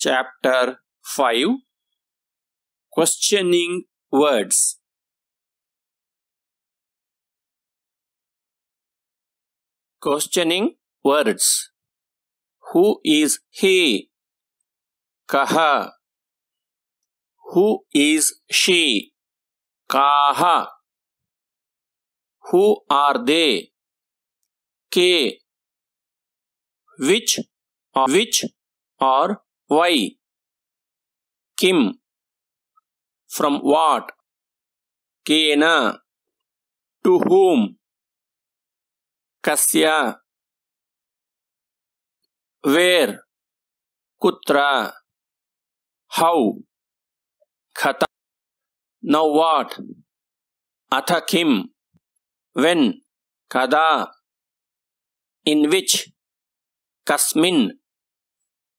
Chapter 5 Questioning Words. Questioning words. Who is he? Kaha. Who is she? Kaha. Who are they? Ke. Which or why? Kim. From what? Kena. To whom? Kasya. Where? Kutra. How? Khata. Now what? Atha kim. When? Kada. In which? Kasmin.